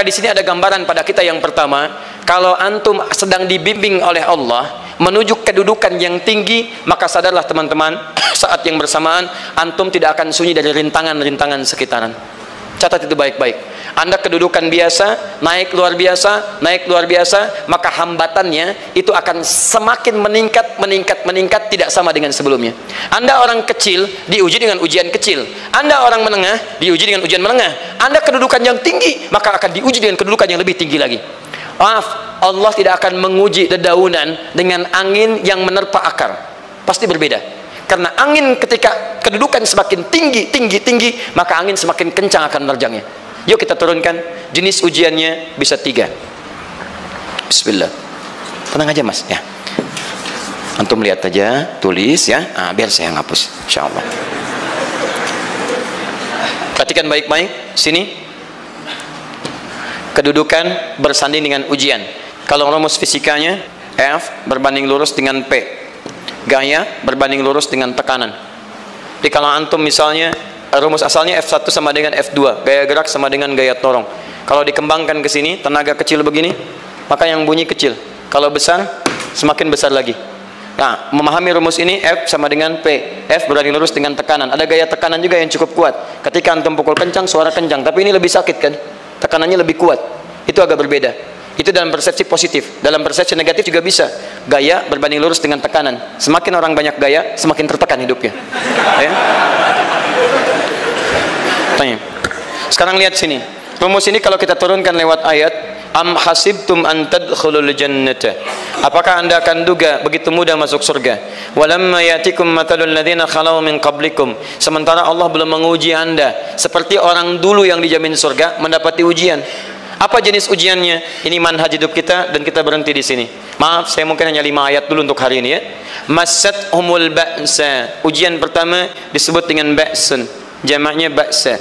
Maka di sini ada gambaran pada kita yang pertama, kalau antum sedang dibimbing oleh Allah menuju kedudukan yang tinggi, maka sadarlah teman-teman, saat yang bersamaan antum tidak akan sunyi dari rintangan-rintangan sekitaran. Catat itu baik-baik. Anda kedudukan biasa, naik luar biasa, maka hambatannya itu akan semakin meningkat, tidak sama dengan sebelumnya. Anda orang kecil, diuji dengan ujian kecil. Anda orang menengah, diuji dengan ujian menengah. Anda kedudukan yang tinggi, maka akan diuji dengan kedudukan yang lebih tinggi lagi. Maaf, Allah tidak akan menguji dedaunan dengan angin yang menerpa akar. Pasti berbeda. Karena angin ketika kedudukan semakin tinggi, maka angin semakin kencang akan menerjangnya. Yuk kita turunkan. Jenis ujiannya bisa 3. Bismillah. Tenang aja mas ya. Antum lihat aja, tulis ya. Biar saya ngapus, insyaallah. Perhatikan baik-baik. Sini. Kedudukan bersanding dengan ujian. Kalau rumus fisikanya, F berbanding lurus dengan P. Gaya berbanding lurus dengan tekanan. Jadi kalau antum misalnya rumus asalnya F1 sama dengan F2, gaya gerak sama dengan gaya torong. Kalau dikembangkan ke sini, tenaga kecil begini, maka yang bunyi kecil. Kalau besar, semakin besar lagi. Nah, memahami rumus ini, F sama dengan P. F berbanding lurus dengan tekanan. Ada gaya tekanan juga yang cukup kuat. Ketika antum pukul kencang, suara kencang. Tapi ini lebih sakit kan? Tekanannya lebih kuat. Itu agak berbeda. Itu dalam persepsi positif. Dalam persepsi negatif juga bisa. Gaya berbanding lurus dengan tekanan. Semakin orang banyak gaya, semakin tertekan hidupnya. Ya? Tanya. Sekarang lihat sini. Rumus ini kalau kita turunkan lewat ayat, am hasibtum an tadkhulul jannata. Apakah Anda akan duga begitu mudah masuk surga? Walamma yatikum matalul ladzina khalau min qablikum. Sementara Allah belum menguji Anda seperti orang dulu yang dijamin surga mendapati ujian. Apa jenis ujiannya? Ini manhaj hidup kita dan kita berhenti di sini. Maaf, saya mungkin hanya 5 ayat dulu untuk hari ini ya. Masat humul ba'sa. Ujian pertama disebut dengan ba'sun. Jamaknya ba'sa.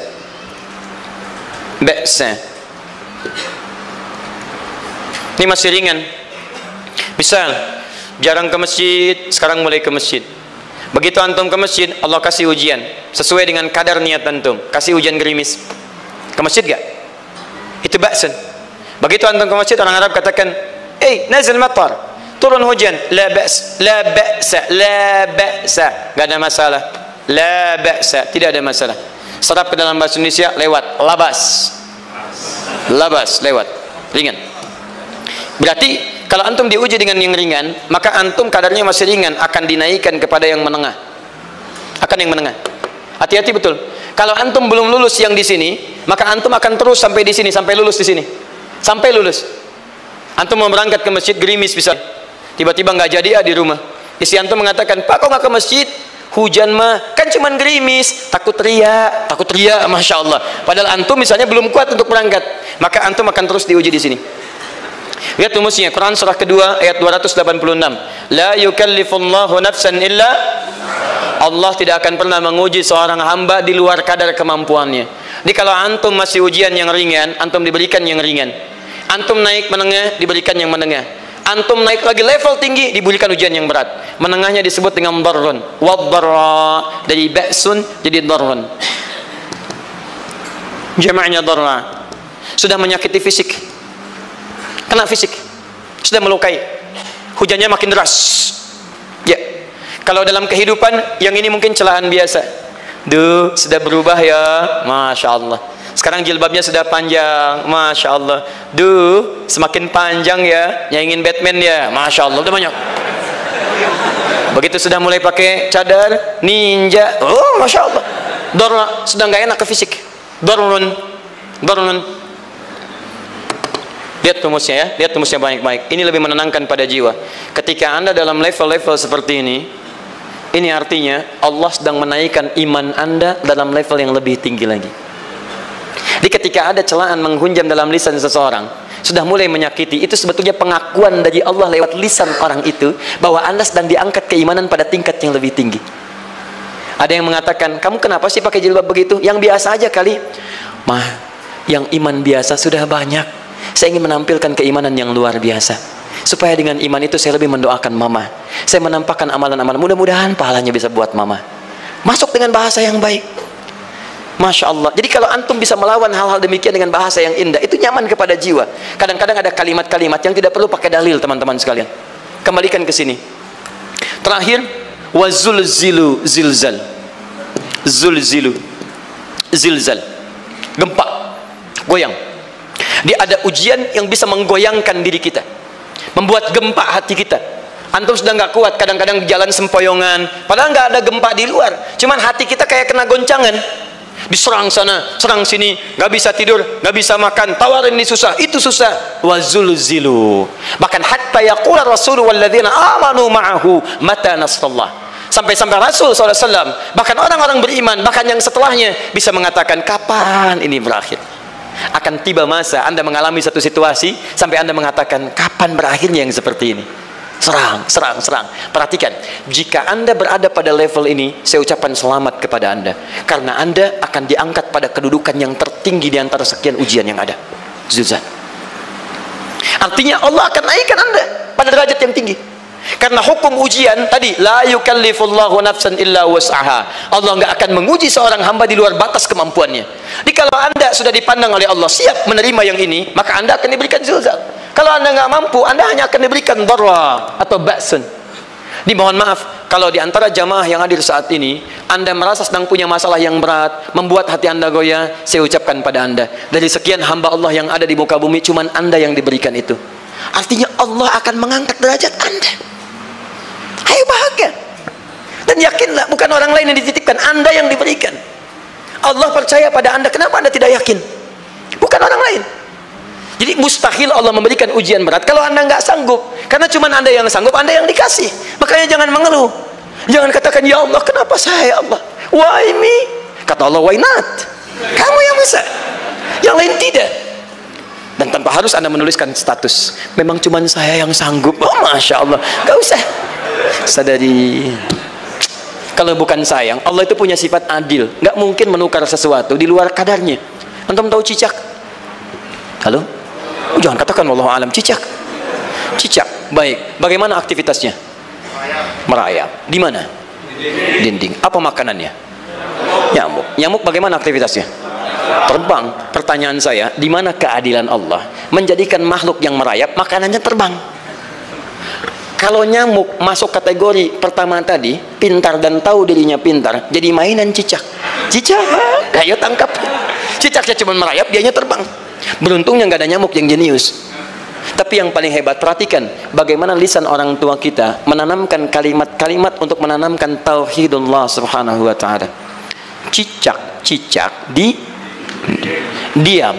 Ba'sa. Ini masih ringan. Misal, jarang ke masjid, sekarang mulai ke masjid. Begitu antum ke masjid, Allah kasih ujian sesuai dengan kadar niat antum. Kasih hujan gerimis. Ke masjid gak? Itu ba'sun. Begitu antum ke masjid, orang Arab katakan, nazil matar, turun hujan. La ba's, la ba'sa, la ba'sa. Gak ada masalah. La ba'sa, tidak ada masalah. Serap ke dalam bahasa Indonesia lewat labas. Labas lewat. Ringan. Berarti kalau antum diuji dengan yang ringan, maka antum kadarnya masih ringan, akan dinaikkan kepada yang menengah. Akan yang menengah. Hati-hati betul. Kalau antum belum lulus yang di sini, maka antum akan terus sampai di sini, sampai lulus di sini, sampai lulus. Antum mau berangkat ke masjid gerimis bisa, tiba-tiba nggak jadi di rumah. Istri antum mengatakan, Pak kok nggak ke masjid? Hujan mah kan cuman gerimis, takut teriak, masya Allah. Padahal antum misalnya belum kuat untuk berangkat, maka antum akan terus diuji di sini. Lihat rumusnya, Quran surah kedua ayat 286. La yukallifullahu nafsan illa, Allah tidak akan pernah menguji seorang hamba di luar kadar kemampuannya. Jadi kalau antum masih ujian yang ringan, antum diberikan yang ringan. Antum naik menengah, diberikan yang menengah. Antum naik lagi level tinggi, diberikan ujian yang berat. Menengahnya disebut dengan darrun. Waddarra, dari ba'sun jadi darrun. Jamaknya darra. Sudah menyakiti fisik. Kena fisik. Sudah melukai. Hujannya makin deras. Ya. Kalau dalam kehidupan yang ini mungkin celaan biasa. Duh, sudah berubah ya, masya Allah. Sekarang jilbabnya sudah panjang, masya Allah. Duh, semakin panjang ya, nyanyiin Batman ya, masya Allah. Udah banyak. Begitu sudah mulai pakai cadar, ninja, oh masya Allah. Dorna, sudah nggak enak ke fisik. Dornun. Lihat rumusnya ya, lihat rumusnya baik-baik. Ini lebih menenangkan pada jiwa. Ketika Anda dalam level-level seperti ini artinya Allah sedang menaikkan iman Anda dalam level yang lebih tinggi lagi. Jadi ketika ada celaan menghunjam dalam lisan seseorang, sudah mulai menyakiti, itu sebetulnya pengakuan dari Allah lewat lisan orang itu bahwa Anda sedang diangkat keimanan pada tingkat yang lebih tinggi. Ada yang mengatakan, kamu kenapa sih pakai jilbab begitu? Yang biasa aja kali. Mah, yang iman biasa sudah banyak. Saya ingin menampilkan keimanan yang luar biasa. Supaya dengan iman itu saya lebih mendoakan mama. Saya menampakkan amalan-amalan. Mudah-mudahan pahalanya bisa buat mama. Masuk dengan bahasa yang baik. Masya Allah. Jadi kalau antum bisa melawan hal-hal demikian dengan bahasa yang indah, itu nyaman kepada jiwa. Kadang-kadang ada kalimat-kalimat yang tidak perlu pakai dalil, teman-teman sekalian. Kembalikan ke sini. Terakhir, wazulzilu zilzal. Zulzilu zilzal. Gempa, goyang. Dia ada ujian yang bisa menggoyangkan diri kita, membuat gempa hati kita. Antum sudah nggak kuat, kadang-kadang jalan sempoyongan, padahal nggak ada gempa di luar, cuman hati kita kayak kena goncangan. Diserang sana, serang sini, nggak bisa tidur, nggak bisa makan, tawarin ini susah, itu susah. Wazulzilu. Bahkan hatta yaqula Rasul walladzina amanu ma'ahu mata nasrullah. Sampai-sampai Rasul SAW, bahkan orang-orang beriman, bahkan yang setelahnya bisa mengatakan, kapan ini berakhir? Akan tiba masa Anda mengalami satu situasi sampai Anda mengatakan, kapan berakhirnya yang seperti ini? Serang, serang, serang. Perhatikan, jika Anda berada pada level ini, saya ucapkan selamat kepada Anda, karena Anda akan diangkat pada kedudukan yang tertinggi di antara sekian ujian yang ada. Zuzan. Artinya Allah akan naikkan Anda pada derajat yang tinggi. Karena hukum ujian tadi, la yukallifullahu nafsan illa wus'aha. Allah nggak akan menguji seorang hamba di luar batas kemampuannya. Jadi kalau Anda sudah dipandang oleh Allah siap menerima yang ini, maka Anda akan diberikan zilzal. Kalau Anda nggak mampu, Anda hanya akan diberikan dharra atau ba'sun. Dimohon maaf kalau di antara jamaah yang hadir saat ini Anda merasa sedang punya masalah yang berat, membuat hati Anda goyah. Saya ucapkan pada Anda, dari sekian hamba Allah yang ada di muka bumi, cuman Anda yang diberikan itu. Artinya Allah akan mengangkat derajat Anda. Ayo bahagia dan yakinlah, bukan orang lain yang dititipkan, Anda yang diberikan. Allah percaya pada Anda. Kenapa Anda tidak yakin? Bukan orang lain. Jadi mustahil Allah memberikan ujian berat kalau Anda nggak sanggup. Karena cuma Anda yang sanggup, Anda yang dikasih. Makanya jangan mengeluh. Jangan katakan, ya Allah kenapa saya, ya Allah? Why me? Kata Allah, why not? Kamu yang bisa, yang lain tidak. Dan tanpa harus Anda menuliskan status, memang cuma saya yang sanggup. Oh Masya Allah, gak usah. Sadari, kalau bukan sayang, Allah itu punya sifat adil, nggak mungkin menukar sesuatu di luar kadarnya. Antum tahu cicak? Halo? Jangan katakan wallahu alam. Cicak, baik. Bagaimana aktivitasnya? Merayap. Di mana? Dinding. Apa makanannya? Nyamuk. Nyamuk bagaimana aktivitasnya? Terbang. Pertanyaan saya, di mana keadilan Allah menjadikan makhluk yang merayap makanannya terbang? Kalau nyamuk masuk kategori pertama tadi, pintar dan tahu dirinya pintar, jadi mainan cicak. Cicak, ayo tangkap. Cicaknya cuma merayap, dianya terbang. Beruntungnya nggak ada nyamuk yang jenius. Tapi yang paling hebat, perhatikan bagaimana lisan orang tua kita menanamkan kalimat-kalimat untuk menanamkan tauhidullah subhanahu wa ta'ala. Cicak diam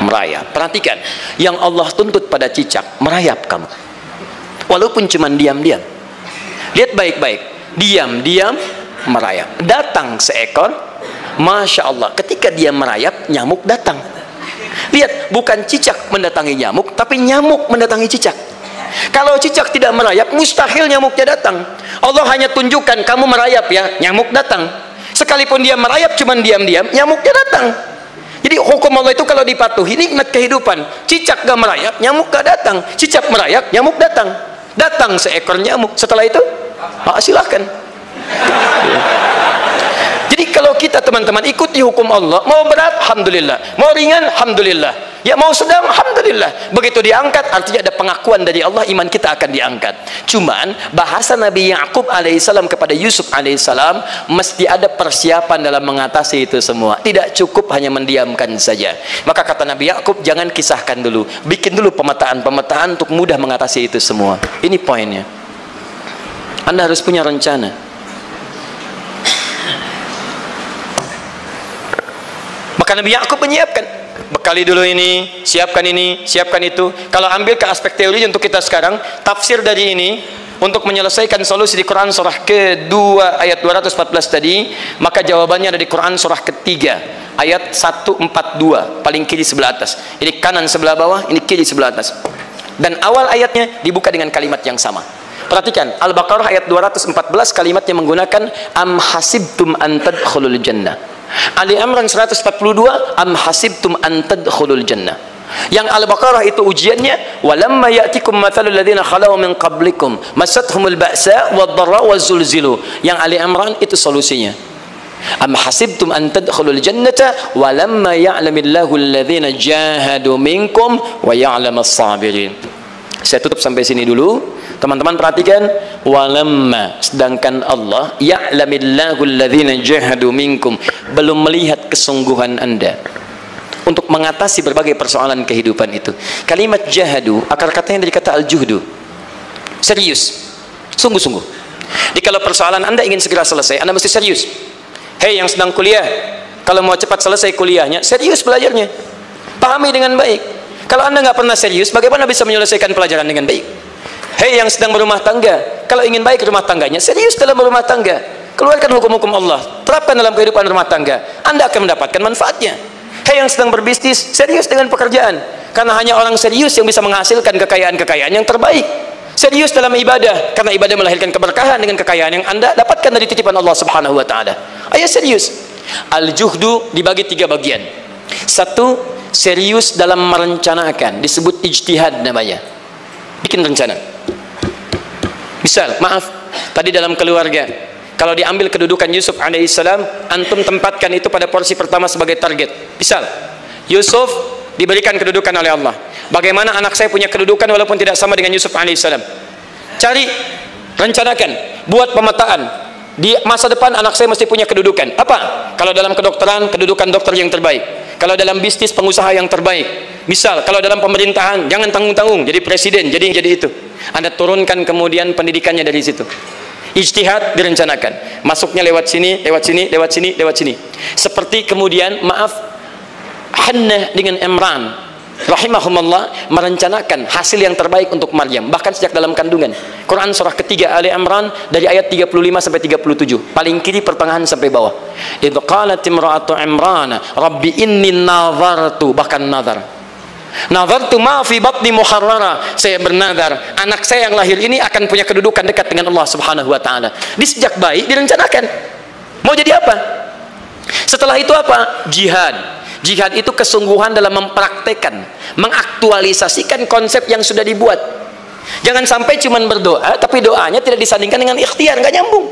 merayap. Perhatikan, yang Allah tuntut pada cicak, merayap kamu. Walaupun cuma diam-diam. Lihat baik-baik, diam-diam merayap. Datang seekor, Masya Allah, ketika dia merayap, nyamuk datang. Lihat, bukan cicak mendatangi nyamuk, tapi nyamuk mendatangi cicak. Kalau cicak tidak merayap, mustahil nyamuknya datang. Allah hanya tunjukkan kamu merayap ya, nyamuk datang. Sekalipun dia merayap cuma diam-diam, nyamuknya datang. Jadi hukum Allah itu kalau dipatuhi, nikmat kehidupan. Cicak gak merayap, nyamuk gak datang. Cicak merayap, nyamuk datang. Datang seekor nyamuk. Setelah itu, silahkan. Jadi kalau kita teman-teman ikuti hukum Allah, mau berat, alhamdulillah. Mau ringan, alhamdulillah. Ya mau sedang, alhamdulillah. Begitu diangkat, artinya ada pengakuan dari Allah, iman kita akan diangkat. Cuman bahasa Nabi Ya'qub alaihissalam kepada Yusuf alaihissalam, mesti ada persiapan dalam mengatasi itu semua. Tidak cukup hanya mendiamkan saja. Maka kata Nabi Ya'qub, jangan kisahkan dulu, bikin dulu pemetaan-pemetaan untuk mudah mengatasi itu semua. Ini poinnya. Anda harus punya rencana. Maka Nabi Ya'qub menyiapkan, bekali dulu ini, siapkan itu. Kalau ambil ke aspek teori untuk kita sekarang, tafsir dari ini untuk menyelesaikan solusi di Quran surah kedua ayat 214 tadi, maka jawabannya ada di Quran surah ketiga ayat 142, paling kiri sebelah atas. Ini kanan sebelah bawah, ini kiri sebelah atas. Dan awal ayatnya dibuka dengan kalimat yang sama. Perhatikan, Al-Baqarah ayat 214 kalimatnya menggunakan am hasibtum an tadkhulul jannah. Ali Imran 142 am hasibtum an tadkhulul jannah. Yang Al-Baqarah itu ujiannya, walamma ya'tikum mathalul ladzina khalau min qablikum masathumul ba'sa wad-dharra waz-zulzilu. Yang Ali Imran itu solusinya. Am hasibtum an tadkhulul jannata wa lamma ya'lamillahu alladhina jahadu minkum wa ya'lamas sabirin. Saya tutup sampai sini dulu. Teman-teman perhatikan, walamma, sedangkan Allah ya'lamillahu alladhina jahadu minkum, belum melihat kesungguhan Anda untuk mengatasi berbagai persoalan kehidupan itu. Kalimat jahadu akar katanya dari kata al-juhdu, serius, sungguh-sungguh. Jadi kalau persoalan Anda ingin segera selesai, Anda mesti serius. Hei yang sedang kuliah, kalau mau cepat selesai kuliahnya, serius belajarnya, pahami dengan baik. Kalau Anda nggak pernah serius, bagaimana bisa menyelesaikan pelajaran dengan baik? Hei yang sedang berumah tangga, kalau ingin baik rumah tangganya, serius dalam berumah tangga, keluarkan hukum-hukum Allah, terapkan dalam kehidupan rumah tangga, Anda akan mendapatkan manfaatnya. Hei yang sedang berbisnis, serius dengan pekerjaan, karena hanya orang serius yang bisa menghasilkan kekayaan-kekayaan yang terbaik. Serius dalam ibadah, karena ibadah melahirkan keberkahan dengan kekayaan yang Anda dapatkan dari titipan Allah Subhanahu wa taala. Ayo serius. Al-juhdu dibagi 3 bagian. 1, serius dalam merencanakan, disebut ijtihad namanya. Bikin rencana. Misal, maaf, tadi dalam keluarga, kalau diambil kedudukan Yusuf alaihissalam, antum tempatkan itu pada porsi pertama sebagai target. Misal, Yusuf diberikan kedudukan oleh Allah. Bagaimana anak saya punya kedudukan walaupun tidak sama dengan Yusuf alaihissalam? Cari, rencanakan, buat pemetaan. Di masa depan anak saya mesti punya kedudukan. Apa? Kalau dalam kedokteran, kedudukan dokter yang terbaik. Kalau dalam bisnis, pengusaha yang terbaik. Misal, kalau dalam pemerintahan, jangan tanggung-tanggung, jadi presiden, jadi itu. Anda turunkan kemudian pendidikannya dari situ. Ijtihad direncanakan. Masuknya lewat sini, lewat sini, lewat sini, lewat sini. Seperti kemudian, maaf, Hannah dengan Imran rahimahumullah merencanakan hasil yang terbaik untuk Maryam, bahkan sejak dalam kandungan. Quran surah ketiga Ali Imran dari ayat 35 sampai 37, paling kiri pertengahan sampai bawah. Idz qalat imra'atu Imran rabbi inni nazartu, bahkan nazartu ma fi batni muharrara, saya bernazar anak saya yang lahir ini akan punya kedudukan dekat dengan Allah Subhanahu wa taala. Di sejak bayi direncanakan mau jadi apa. Setelah itu apa? Jihad. Jihad itu kesungguhan dalam mempraktekkan, mengaktualisasikan konsep yang sudah dibuat. Jangan sampai cuma berdoa, tapi doanya tidak disandingkan dengan ikhtiar, nggak nyambung.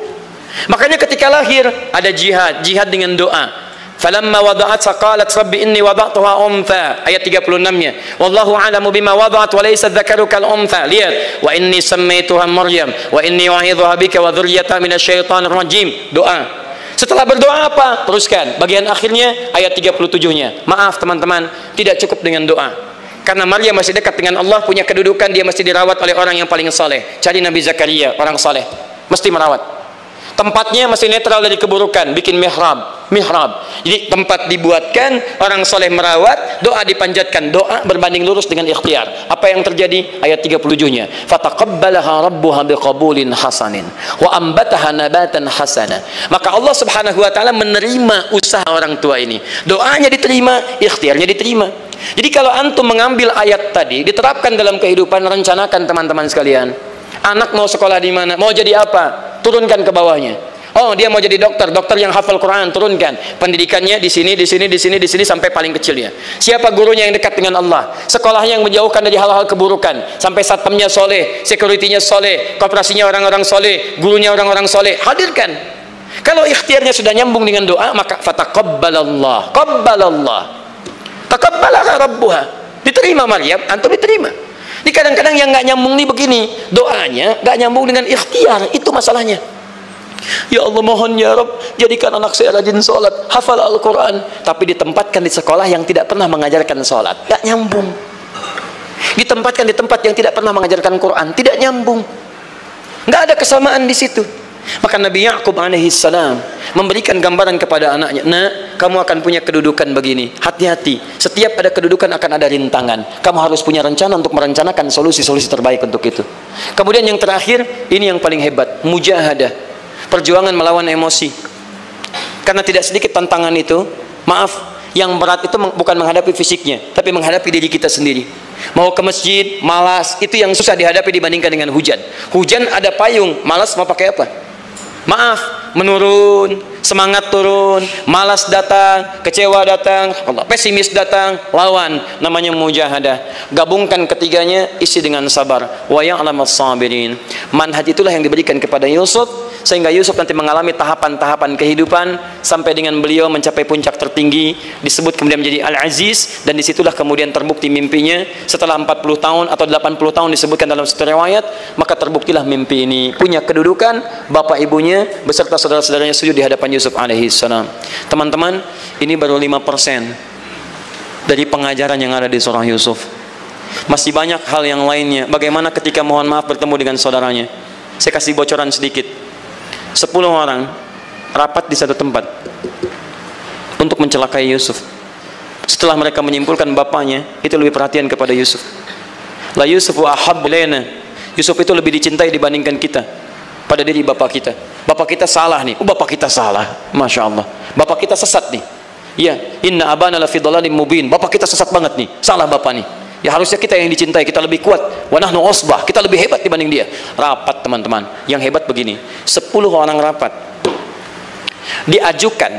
Makanya ketika lahir ada jihad, jihad dengan doa. Falamma wada'at saqalat rabbi inni wada'tuha untha, ayat 36-nya. Wallahu a'lamu bima wada'at wa laysa dzakaru kal untha. Lihat, wa inni sammaituha Maryam wa inni u'idzuha bika wa dzurriyyataha minasyaitonir rajim. Doa. Setelah berdoa apa? Teruskan. Bagian akhirnya ayat 37-nya. Maaf teman-teman, tidak cukup dengan doa. Karena Maryam masih dekat dengan Allah, punya kedudukan, dia mesti dirawat oleh orang yang paling saleh. Cari Nabi Zakaria, orang saleh. Mesti merawat. Tempatnya masih netral dari keburukan, bikin mihrab. Jadi tempat dibuatkan, orang soleh merawat, doa dipanjatkan, doa berbanding lurus dengan ikhtiar. Apa yang terjadi? Ayat 37-nya. Fataqabbalaha rabbuha biqabulin hasanin wa ambataha nabatan hasana. Maka Allah Subhanahu wa taala menerima usaha orang tua ini. Doanya diterima, ikhtiarnya diterima. Jadi kalau antum mengambil ayat tadi, diterapkan dalam kehidupan, rencanakan teman-teman sekalian. Anak mau sekolah di mana? Mau jadi apa? Turunkan ke bawahnya. Oh, dia mau jadi dokter, dokter yang hafal Quran, turunkan. Pendidikannya di sini, di sini, di sini, di sini sampai paling kecilnya. Siapa gurunya yang dekat dengan Allah? Sekolahnya yang menjauhkan dari hal-hal keburukan. Sampai satpamnya soleh, securitynya soleh, koperasinya orang-orang soleh, gurunya orang-orang soleh. Hadirkan. Kalau ikhtiarnya sudah nyambung dengan doa, maka fataqabbalallah, qabbalallah. Taqabbalaha rabbuha. Diterima Maryam, antum diterima. Ini kadang-kadang yang nggak nyambung nih begini, doanya nggak nyambung dengan ikhtiar, itu masalahnya. Ya Allah mohon ya Rabb, jadikan anak saya rajin sholat, hafal Al-Quran, tapi ditempatkan di sekolah yang tidak pernah mengajarkan sholat, nggak nyambung. Ditempatkan di tempat yang tidak pernah mengajarkan Quran, tidak nyambung. Nggak ada kesamaan di situ. Maka Nabi Ya'qub alaihissalam memberikan gambaran kepada anaknya, nak, kamu akan punya kedudukan begini, hati-hati, setiap ada kedudukan akan ada rintangan, kamu harus punya rencana untuk merencanakan solusi-solusi terbaik untuk itu. Kemudian yang terakhir, ini yang paling hebat, mujahadah, perjuangan melawan emosi. Karena tidak sedikit tantangan itu, maaf, yang berat itu bukan menghadapi fisiknya, tapi menghadapi diri kita sendiri. Mau ke masjid, malas, itu yang susah dihadapi dibandingkan dengan hujan. Hujan ada payung, malas mau pakai apa? Maaf, menurun, semangat turun, malas datang, kecewa datang, pesimis datang, lawan, namanya mujahadah. Gabungkan ketiganya, isi dengan sabar. Wa ya'lamas sabirin. Manhaj itulah yang diberikan kepada Yusuf sehingga Yusuf nanti mengalami tahapan-tahapan kehidupan sampai dengan beliau mencapai puncak tertinggi, disebut kemudian menjadi Al-Aziz, dan disitulah kemudian terbukti mimpinya setelah 40 tahun atau 80 tahun disebutkan dalam satu riwayat, maka terbuktilah mimpi ini punya kedudukan bapak ibunya beserta saudara-saudaranya sujud di hadapan Yusuf alaihissalam. Teman-teman, ini baru 5% dari pengajaran yang ada di surah Yusuf. Masih banyak hal yang lainnya. Bagaimana ketika mohon maaf bertemu dengan saudaranya. Saya kasih bocoran sedikit. 10 orang rapat di satu tempat untuk mencelakai Yusuf. Setelah mereka menyimpulkan bapaknya itu lebih perhatian kepada Yusuf. La Yusufu ahabbu ilaina. Yusuf itu lebih dicintai dibandingkan kita pada diri bapak kita. Bapak kita salah nih. Bapak kita salah. Masya Allah. Bapak kita sesat nih. Ya, inna abana lafi dhalalim mubin. Bapak kita sesat banget nih. Salah bapak nih. Ya harusnya kita yang dicintai, kita lebih kuat. Wa nahnu usbah, kita lebih hebat dibanding dia. Rapat teman-teman. Yang hebat begini, 10 orang rapat. Diajukan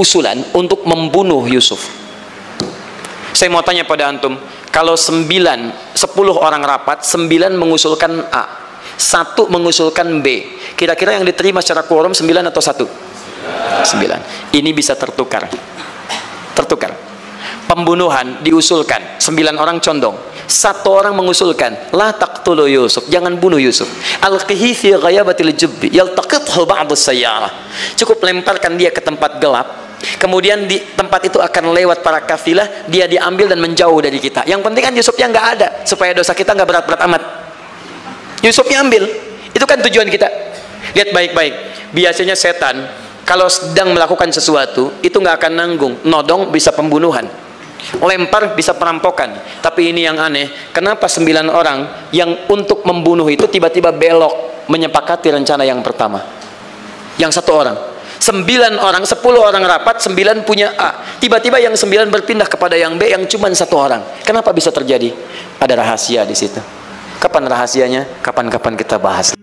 usulan untuk membunuh Yusuf. Saya mau tanya pada antum, kalau 10 orang rapat, 9 mengusulkan A, 1 mengusulkan B. Kira-kira yang diterima secara quorum 9 atau 1? 9. Ini bisa tertukar. Tertukar. Pembunuhan diusulkan, 9 orang condong, 1 orang mengusulkan la taqtulu Yusuf, jangan bunuh Yusuf, alqihi fi ghayabatil jubbi yaltaqithu ba'd as-sayyarah, cukup lemparkan dia ke tempat gelap, kemudian di tempat itu akan lewat para kafilah, dia diambil dan menjauh dari kita. Yang penting kan Yusufnya nggak ada, supaya dosa kita nggak berat-berat amat. Yusufnya ambil, itu kan tujuan kita. Lihat baik-baik, biasanya setan kalau sedang melakukan sesuatu itu nggak akan nanggung, nodong bisa pembunuhan, lempar bisa perampokan. Tapi ini yang aneh, kenapa 9 orang yang untuk membunuh itu tiba-tiba belok menyepakati rencana yang pertama? Yang 1 orang, 9 orang, 10 orang rapat, 9 punya A, tiba-tiba yang 9 berpindah kepada yang B yang cuma 1 orang. Kenapa bisa terjadi? Ada rahasia di situ. Kapan rahasianya? Kapan-kapan kita bahas.